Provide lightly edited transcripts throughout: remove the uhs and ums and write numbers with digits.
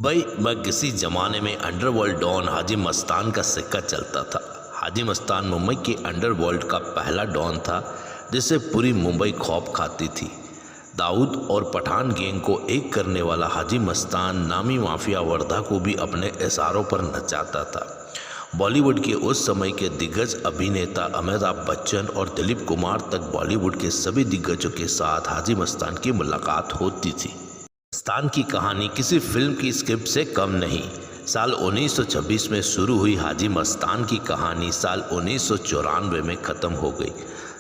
भाई मैं किसी ज़माने में अंडरवर्ल्ड डॉन हाजी मस्तान का सिक्का चलता था। हाजी मस्तान मुंबई के अंडरवर्ल्ड का पहला डॉन था जिसे पूरी मुंबई खौफ खाती थी। दाऊद और पठान गैंग को एक करने वाला हाजी मस्तान नामी माफिया वर्धा को भी अपने इशारों पर नचाता था। बॉलीवुड के उस समय के दिग्गज अभिनेता अमिताभ बच्चन और दिलीप कुमार तक बॉलीवुड के सभी दिग्गजों के साथ हाजी मस्तान की मुलाकात होती थी। मस्तान की कहानी किसी फिल्म की स्क्रिप्ट से कम नहीं। साल 1926 में शुरू हुई हाजी मस्तान की कहानी साल 1994 में ख़त्म हो गई।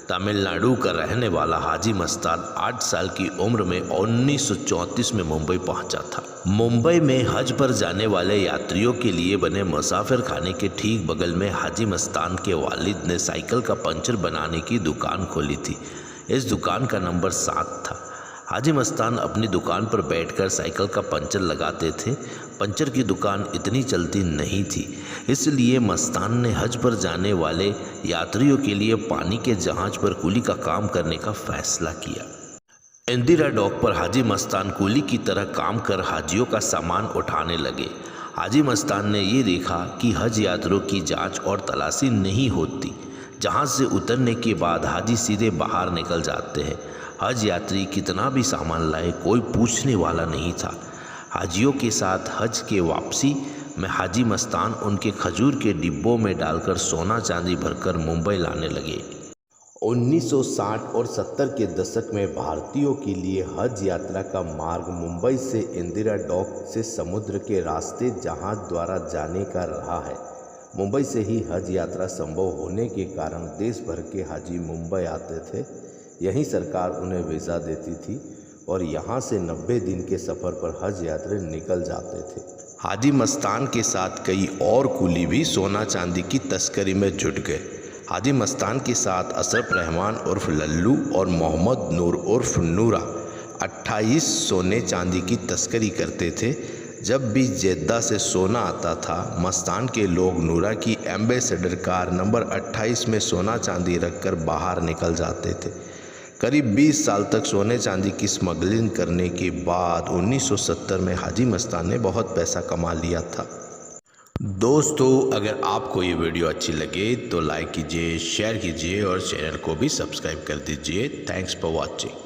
तमिलनाडु का रहने वाला हाजी मस्तान 8 साल की उम्र में 1934 में मुंबई पहुंचा था। मुंबई में हज पर जाने वाले यात्रियों के लिए बने मुसाफिर खाने के ठीक बगल में हाजी मस्तान के वालिद ने साइकिल का पंचर बनाने की दुकान खोली थी। इस दुकान का नंबर 7 था। हाजी मस्तान अपनी दुकान पर बैठकर साइकिल का पंचर लगाते थे। पंचर की दुकान इतनी चलती नहीं थी, इसलिए मस्तान ने हज पर जाने वाले यात्रियों के लिए पानी के जहाज पर कुली का काम करने का फैसला किया। इंदिरा डॉक पर हाजी मस्तान कुली की तरह काम कर हाजियों का सामान उठाने लगे। हाजी मस्तान ने ये देखा कि हज यात्रियों की जाँच और तलाशी नहीं होती। जहाज से उतरने के बाद हाजी सीधे बाहर निकल जाते हैं। हज यात्री कितना भी सामान लाए कोई पूछने वाला नहीं था। हाजियों के साथ हज के वापसी में हाजी मस्तान उनके खजूर के डिब्बों में डालकर सोना चांदी भरकर मुंबई लाने लगे। 1960 और 70 के दशक में भारतीयों के लिए हज यात्रा का मार्ग मुंबई से इंदिरा डॉक से समुद्र के रास्ते जहाज द्वारा जाने का रहा है। मुंबई से ही हज यात्रा संभव होने के कारण देश भर के हाजी मुंबई आते थे। यहीं सरकार उन्हें वीज़ा देती थी और यहाँ से 90 दिन के सफ़र पर हज यात्री निकल जाते थे। हाजी मस्तान के साथ कई और कुली भी सोना चांदी की तस्करी में जुट गए। हाजी मस्तान के साथ अशरफ रहमान उर्फ लल्लू और मोहम्मद नूर उर्फ नूरा 28 सोने चांदी की तस्करी करते थे। जब भी जेद्दा से सोना आता था, मस्तान के लोग नूरा की एम्बेसडर कार नंबर 28 में सोना चांदी रखकर बाहर निकल जाते थे। करीब 20 साल तक सोने चांदी की स्मगलिंग करने के बाद 1970 में हाजी मस्तान ने बहुत पैसा कमा लिया था। दोस्तों, अगर आपको ये वीडियो अच्छी लगे तो लाइक कीजिए, शेयर कीजिए और चैनल को भी सब्सक्राइब कर दीजिए। Thanks for watching.